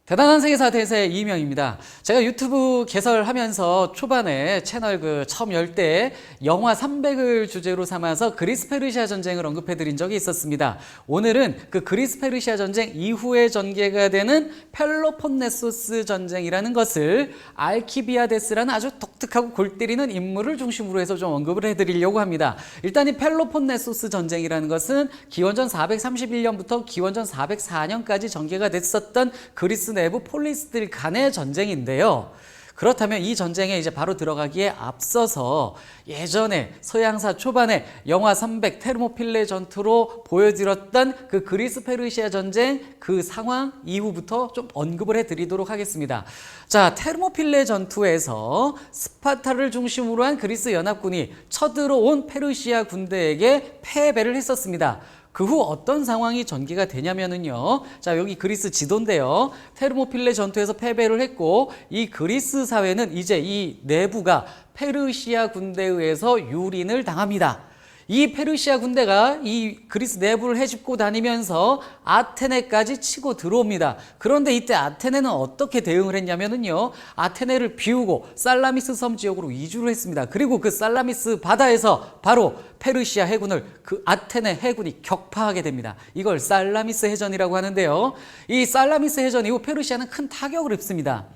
대단한 세계사 대세 이명입니다. 제가 유튜브 개설하면서 초반에 채널 처음 열 때 영화 300을 주제로 삼아서 그리스 페르시아 전쟁을 언급해 드린 적이 있었습니다. 오늘은 그 그리스 페르시아 전쟁 이후에 전개가 되는 펠로폰네소스 전쟁이라는 것을 알키비아데스라는 아주 독특하고 골 때리는 인물을 중심으로 해서 좀 언급을 해 드리려고 합니다. 일단 이 펠로폰네소스 전쟁이라는 것은 기원전 431년부터 기원전 404년까지 전개가 됐었던 그리스 내부 폴리스들 간의 전쟁인데요. 그렇다면 이 전쟁에 이제 바로 들어가기에 앞서서 예전에 서양사 초반에 영화 300 테르모필레 전투로 보여드렸던 그 그리스 페르시아 전쟁 그 상황 이후부터 좀 언급을 해드리도록 하겠습니다. 자, 테르모필레 전투에서 스파르타를 중심으로 한 그리스 연합군이 쳐들어온 페르시아 군대에게 패배를 했었습니다. 그 후 어떤 상황이 전개가 되냐면은요. 자, 여기 그리스 지도인데요. 테르모필레 전투에서 패배를 했고 이 그리스 사회는 이제 이 내부가 페르시아 군대에 의해서 유린을 당합니다. 이 페르시아 군대가 이 그리스 내부를 헤집고 다니면서 아테네까지 치고 들어옵니다. 그런데 이때 아테네는 어떻게 대응을 했냐면요. 아테네를 비우고 살라미스 섬 지역으로 이주를 했습니다. 그리고 그 살라미스 바다에서 바로 페르시아 해군을 그 아테네 해군이 격파하게 됩니다. 이걸 살라미스 해전이라고 하는데요. 이 살라미스 해전 이후 페르시아는 큰 타격을 입습니다.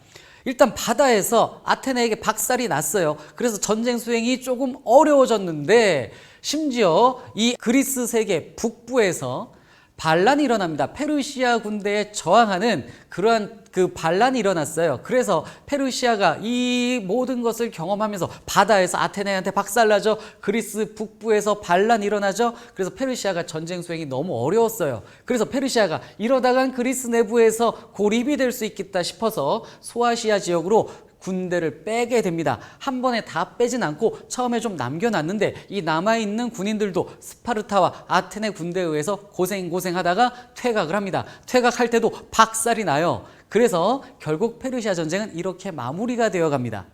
일단 바다에서 아테네에게 박살이 났어요. 그래서 전쟁 수행이 조금 어려워졌는데 심지어 이 그리스 세계 북부에서 반란이 일어납니다. 페르시아 군대에 저항하는 그러한 그 반란이 일어났어요. 그래서 페르시아가 이 모든 것을 경험하면서 바다에서 아테네한테 박살나죠. 그리스 북부에서 반란이 일어나죠. 그래서 페르시아가 전쟁 수행이 너무 어려웠어요. 그래서 페르시아가 이러다간 그리스 내부에서 고립이 될 수 있겠다 싶어서 소아시아 지역으로 군대를 빼게 됩니다. 한 번에 다 빼진 않고 처음에 좀 남겨놨는데 이 남아있는 군인들도 스파르타와 아테네 군대에 의해서 고생하다가 퇴각을 합니다. 퇴각할 때도 박살이 나요. 그래서 결국 페르시아 전쟁은 이렇게 마무리가 되어 갑니다.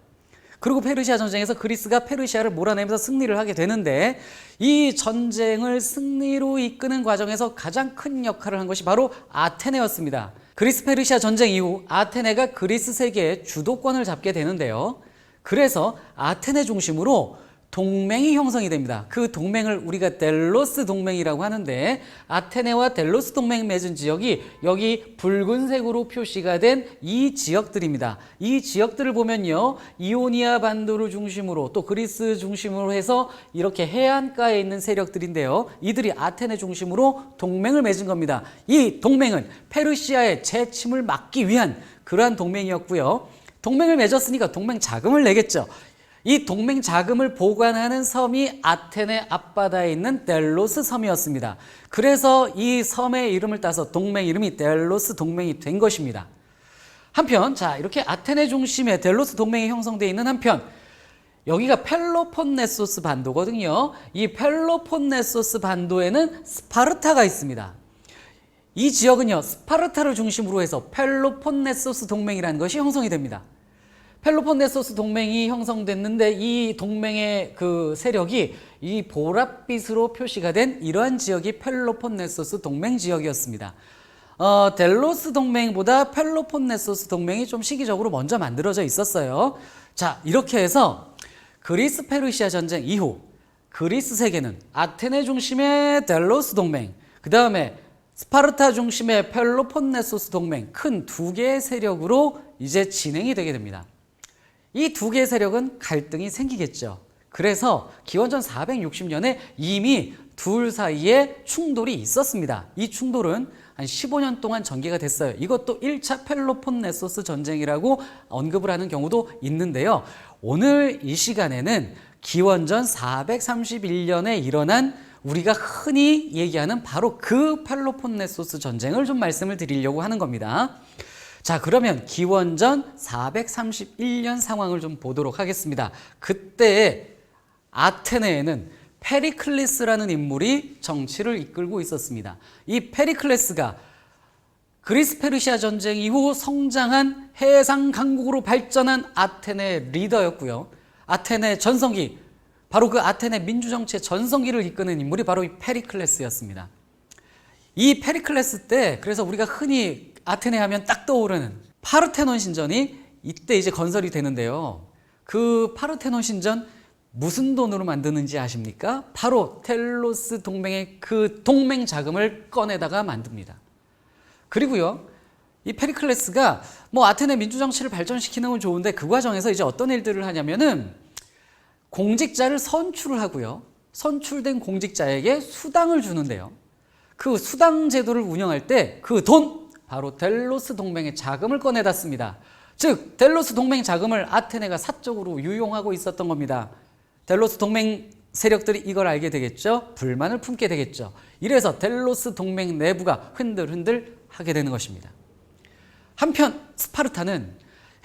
그리고 페르시아 전쟁에서 그리스가 페르시아를 몰아내면서 승리를 하게 되는데 이 전쟁을 승리로 이끄는 과정에서 가장 큰 역할을 한 것이 바로 아테네였습니다. 그리스 페르시아 전쟁 이후 아테네가 그리스 세계의 주도권을 잡게 되는데요. 그래서 아테네 중심으로 동맹이 형성이 됩니다. 그 동맹을 우리가 델로스 동맹이라고 하는데 아테네와 델로스 동맹 맺은 지역이 여기 붉은색으로 표시가 된 이 지역들입니다. 이 지역들을 보면요. 이오니아 반도를 중심으로 또 그리스 중심으로 해서 이렇게 해안가에 있는 세력들인데요. 이들이 아테네 중심으로 동맹을 맺은 겁니다. 이 동맹은 페르시아의 재침을 막기 위한 그러한 동맹이었고요. 동맹을 맺었으니까 동맹 자금을 내겠죠. 이 동맹 자금을 보관하는 섬이 아테네 앞바다에 있는 델로스 섬이었습니다. 그래서 이 섬의 이름을 따서 동맹 이름이 델로스 동맹이 된 것입니다. 한편 자 이렇게 아테네 중심의 델로스 동맹이 형성되어 있는 한편 여기가 펠로폰네소스 반도거든요. 이 펠로폰네소스 반도에는 스파르타가 있습니다. 이 지역은요 스파르타를 중심으로 해서 펠로폰네소스 동맹이라는 것이 형성이 됩니다. 펠로폰네소스 동맹이 형성됐는데 이 동맹의 그 세력이 이 보랏빛으로 표시가 된 이러한 지역이 펠로폰네소스 동맹 지역이었습니다. 델로스 동맹보다 펠로폰네소스 동맹이 좀 시기적으로 먼저 만들어져 있었어요. 자, 이렇게 해서 그리스 페르시아 전쟁 이후 그리스 세계는 아테네 중심의 델로스 동맹, 그 다음에 스파르타 중심의 펠로폰네소스 동맹 큰 두 개의 세력으로 이제 진행이 되게 됩니다. 이 두 개의 세력은 갈등이 생기겠죠. 그래서 기원전 460년에 이미 둘 사이에 충돌이 있었습니다. 이 충돌은 한 15년 동안 전개가 됐어요. 이것도 1차 펠로폰네소스 전쟁이라고 언급을 하는 경우도 있는데요. 오늘 이 시간에는 기원전 431년에 일어난 우리가 흔히 얘기하는 바로 그 펠로폰네소스 전쟁을 좀 말씀을 드리려고 하는 겁니다. 자, 그러면 기원전 431년 상황을 좀 보도록 하겠습니다. 그때 아테네에는 페리클레스라는 인물이 정치를 이끌고 있었습니다. 이 페리클레스가 그리스 페르시아 전쟁 이후 성장한 해상 강국으로 발전한 아테네 리더였고요. 아테네 전성기, 바로 그 아테네 민주정치의 전성기를 이끄는 인물이 바로 이 페리클레스였습니다. 이 페리클레스 때 그래서 우리가 흔히 아테네 하면 딱 떠오르는 파르테논 신전이 이때 이제 건설이 되는데요. 그 파르테논 신전 무슨 돈으로 만드는지 아십니까? 바로 델로스 동맹의 그 동맹 자금을 꺼내다가 만듭니다. 그리고요, 이 페리클레스가 뭐 아테네 민주정치를 발전시키는 건 좋은데 그 과정에서 이제 어떤 일들을 하냐면은 공직자를 선출을 하고요. 선출된 공직자에게 수당을 주는데요. 그 수당 제도를 운영할 때 그 돈, 바로 델로스 동맹의 자금을 꺼내다 씁니다. 즉 델로스 동맹 자금을 아테네가 사적으로 유용하고 있었던 겁니다. 델로스 동맹 세력들이 이걸 알게 되겠죠. 불만을 품게 되겠죠. 이래서 델로스 동맹 내부가 흔들흔들 하게 되는 것입니다. 한편 스파르타는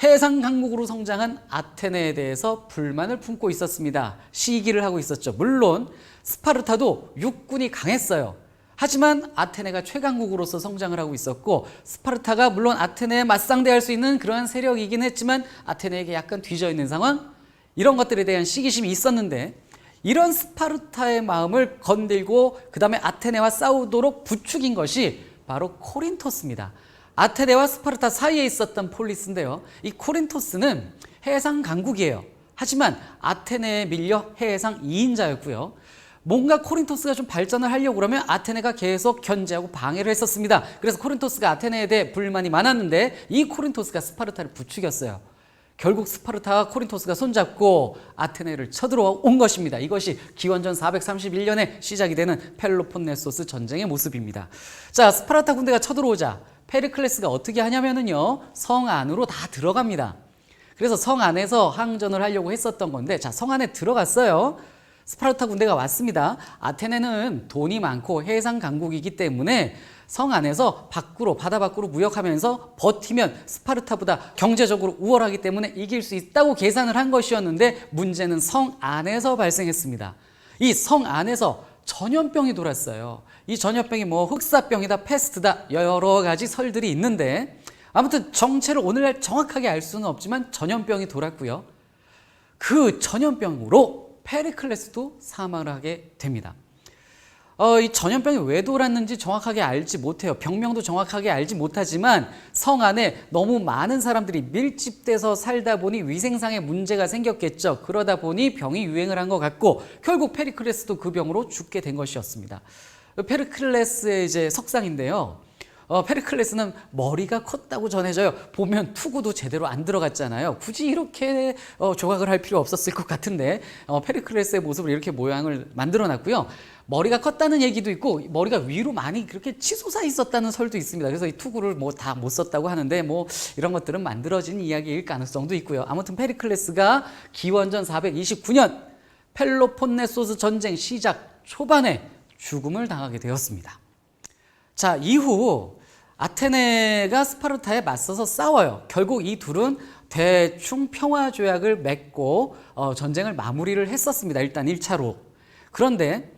해상 강국으로 성장한 아테네에 대해서 불만을 품고 있었습니다. 시기를 하고 있었죠. 물론 스파르타도 육군이 강했어요. 하지만 아테네가 최강국으로서 성장을 하고 있었고, 스파르타가 물론 아테네에 맞상대할 수 있는 그러한 세력이긴 했지만 아테네에게 약간 뒤져 있는 상황, 이런 것들에 대한 시기심이 있었는데, 이런 스파르타의 마음을 건들고 그 다음에 아테네와 싸우도록 부추긴 것이 바로 코린토스입니다. 아테네와 스파르타 사이에 있었던 폴리스인데요. 이 코린토스는 해상 강국이에요. 하지만 아테네에 밀려 해상 2인자였고요. 뭔가 코린토스가 좀 발전을 하려고 그러면 아테네가 계속 견제하고 방해를 했었습니다. 그래서 코린토스가 아테네에 대해 불만이 많았는데 이 코린토스가 스파르타를 부추겼어요. 결국 스파르타와 코린토스가 손잡고 아테네를 쳐들어온 것입니다. 이것이 기원전 431년에 시작이 되는 펠로폰네소스 전쟁의 모습입니다. 자, 스파르타 군대가 쳐들어오자 페리클레스가 어떻게 하냐면요, 성 안으로 다 들어갑니다. 그래서 성 안에서 항전을 하려고 했었던 건데, 자, 성 안에 들어갔어요. 스파르타 군대가 왔습니다. 아테네는 돈이 많고 해상 강국이기 때문에 성 안에서 밖으로, 바다 밖으로 무역하면서 버티면 스파르타보다 경제적으로 우월하기 때문에 이길 수 있다고 계산을 한 것이었는데, 문제는 성 안에서 발생했습니다. 이 성 안에서 전염병이 돌았어요. 이 전염병이 뭐 흑사병이다, 패스트다, 여러 가지 설들이 있는데, 아무튼 정체를 오늘날 정확하게 알 수는 없지만 전염병이 돌았고요. 그 전염병으로 페리클레스도 사망을 하게 됩니다. 이 전염병이 왜 돌았는지 정확하게 알지 못해요. 병명도 정확하게 알지 못하지만 성 안에 너무 많은 사람들이 밀집돼서 살다 보니 위생상의 문제가 생겼겠죠. 그러다 보니 병이 유행을 한 것 같고, 결국 페리클레스도 그 병으로 죽게 된 것이었습니다. 페리클레스의 이제 석상인데요. 페리클레스는 머리가 컸다고 전해져요. 보면 투구도 제대로 안 들어갔잖아요. 굳이 이렇게 조각을 할 필요 없었을 것 같은데, 페리클레스의 모습을 이렇게 모양을 만들어 놨고요. 머리가 컸다는 얘기도 있고, 머리가 위로 많이 그렇게 치솟아 있었다는 설도 있습니다. 그래서 이 투구를 뭐 다 못 썼다고 하는데, 뭐 이런 것들은 만들어진 이야기일 가능성도 있고요. 아무튼 페리클레스가 기원전 429년 펠로폰네소스 전쟁 시작 초반에 죽음을 당하게 되었습니다. 자, 이후 아테네가 스파르타에 맞서서 싸워요. 결국 이 둘은 대충 평화조약을 맺고 전쟁을 마무리를 했었습니다. 일단 1차로. 그런데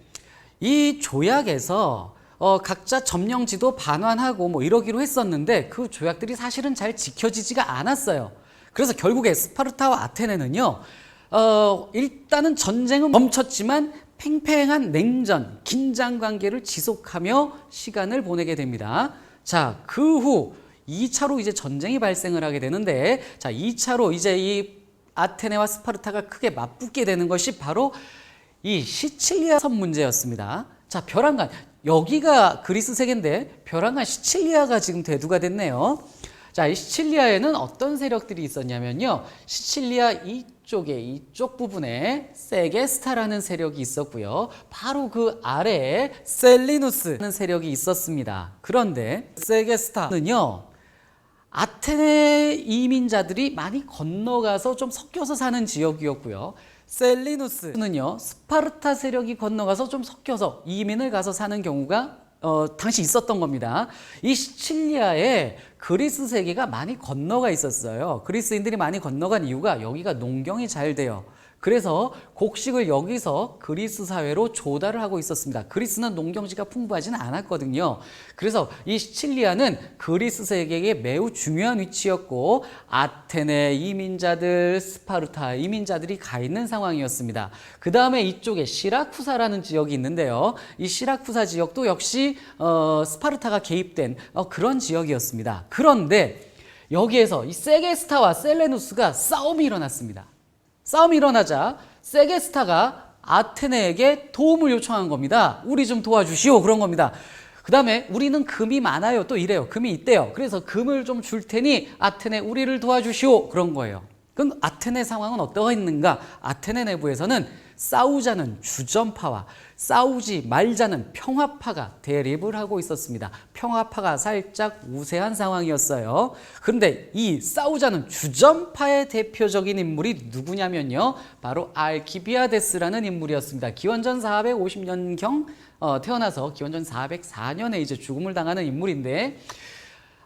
이 조약에서 각자 점령지도 반환하고 뭐 이러기로 했었는데, 그 조약들이 사실은 잘 지켜지지가 않았어요. 그래서 결국에 스파르타와 아테네는요, 일단은 전쟁은 멈췄지만 팽팽한 냉전, 긴장 관계를 지속하며 시간을 보내게 됩니다. 자, 그 후 2차로 이제 전쟁이 발생을 하게 되는데, 자, 2차로 이제 이 아테네와 스파르타가 크게 맞붙게 되는 것이 바로 이 시칠리아 섬 문제였습니다. 자, 벼랑간, 여기가 그리스 세계인데 벼랑간 시칠리아가 지금 대두가 됐네요. 자, 이 시칠리아에는 어떤 세력들이 있었냐면요, 시칠리아 이쪽 부분에 세게스타라는 세력이 있었고요. 바로 그 아래에 셀리누스라는 세력이 있었습니다. 그런데 세게스타는요, 아테네 이민자들이 많이 건너가서 좀 섞여서 사는 지역이었고요. 셀리누스는요, 스파르타 세력이 건너가서 좀 섞여서 이민을 가서 사는 경우가 당시 있었던 겁니다. 이 시칠리아에 그리스 세계가 많이 건너가 있었어요. 그리스인들이 많이 건너간 이유가 여기가 농경이 잘 돼요. 그래서 곡식을 여기서 그리스 사회로 조달을 하고 있었습니다. 그리스는 농경지가 풍부하지는 않았거든요. 그래서 이 시칠리아는 그리스 세계에 매우 중요한 위치였고 아테네 이민자들, 스파르타 이민자들이 가 있는 상황이었습니다. 그 다음에 이쪽에 시라쿠사라는 지역이 있는데요. 이 시라쿠사 지역도 역시 스파르타가 개입된 그런 지역이었습니다. 그런데 여기에서 이 세게스타와 셀레누스가 싸움이 일어났습니다. 싸움이 일어나자 세게스타가 아테네에게 도움을 요청한 겁니다. 우리 좀 도와주시오 그런 겁니다. 그 다음에 우리는 금이 많아요 또 이래요. 금이 있대요. 그래서 금을 좀 줄 테니 아테네 우리를 도와주시오 그런 거예요. 그럼 아테네 상황은 어떠했는가? 아테네 내부에서는 싸우자는 주전파와 싸우지 말자는 평화파가 대립을 하고 있었습니다. 평화파가 살짝 우세한 상황이었어요. 그런데 이 싸우자는 주전파의 대표적인 인물이 누구냐면요. 바로 알키비아데스라는 인물이었습니다. 기원전 450년경 태어나서 기원전 404년에 이제 죽음을 당하는 인물인데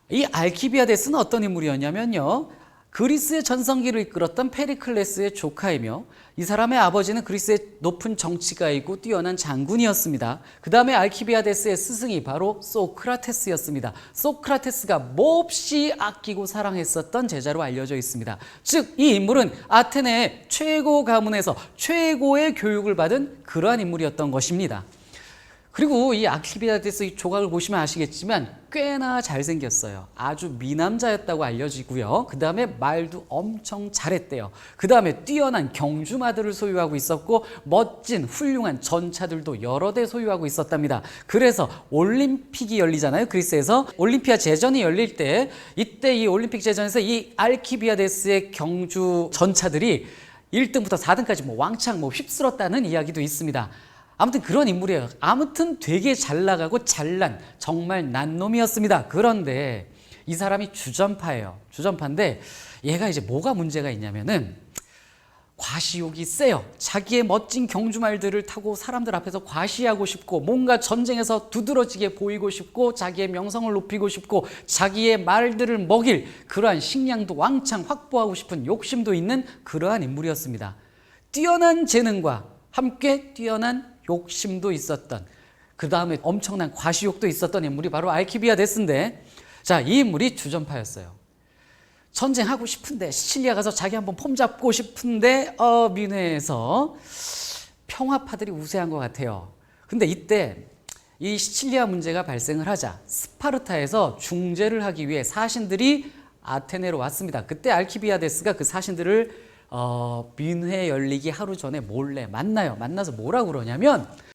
이 알키비아데스는 어떤 인물이었냐면요. 그리스의 전성기를 이끌었던 페리클레스의 조카이며 이 사람의 아버지는 그리스의 높은 정치가이고 뛰어난 장군이었습니다. 그 다음에 알키비아데스의 스승이 바로 소크라테스였습니다. 소크라테스가 몹시 아끼고 사랑했었던 제자로 알려져 있습니다. 즉 이 인물은 아테네의 최고 가문에서 최고의 교육을 받은 그러한 인물이었던 것입니다. 그리고 이 알키비아데스 이 조각을 보시면 아시겠지만 꽤나 잘생겼어요. 아주 미남자였다고 알려지고요. 그 다음에 말도 엄청 잘했대요. 그 다음에 뛰어난 경주마들을 소유하고 있었고 멋진 훌륭한 전차들도 여러 대 소유하고 있었답니다. 그래서 올림픽이 열리잖아요. 그리스에서 올림피아 제전이 열릴 때 이때 이 올림픽 제전에서 이 알키비아데스의 경주 전차들이 1등부터 4등까지 왕창 휩쓸었다는 이야기도 있습니다. 아무튼 그런 인물이에요. 아무튼 되게 잘 나가고 잘난 정말 난 놈이었습니다. 그런데 이 사람이 주전파예요. 주전파인데 얘가 이제 뭐가 문제가 있냐면은 과시욕이 세요. 자기의 멋진 경주말들을 타고 사람들 앞에서 과시하고 싶고 뭔가 전쟁에서 두드러지게 보이고 싶고 자기의 명성을 높이고 싶고 자기의 말들을 먹일 그러한 식량도 왕창 확보하고 싶은 욕심도 있는 그러한 인물이었습니다. 뛰어난 재능과 함께 뛰어난 욕심도 있었던 그 다음에 엄청난 과시욕도 있었던 인물이 바로 알키비아데스인데 자, 이 인물이 주전파였어요. 전쟁하고 싶은데 시칠리아 가서 자기 한번 폼 잡고 싶은데 미네에서 평화파들이 우세한 것 같아요. 근데 이때 이 시칠리아 문제가 발생을 하자 스파르타에서 중재를 하기 위해 사신들이 아테네로 왔습니다. 그때 알키비아데스가 그 사신들을 민회 열리기 하루 전에 몰래 만나요. 만나서 뭐라고 그러냐면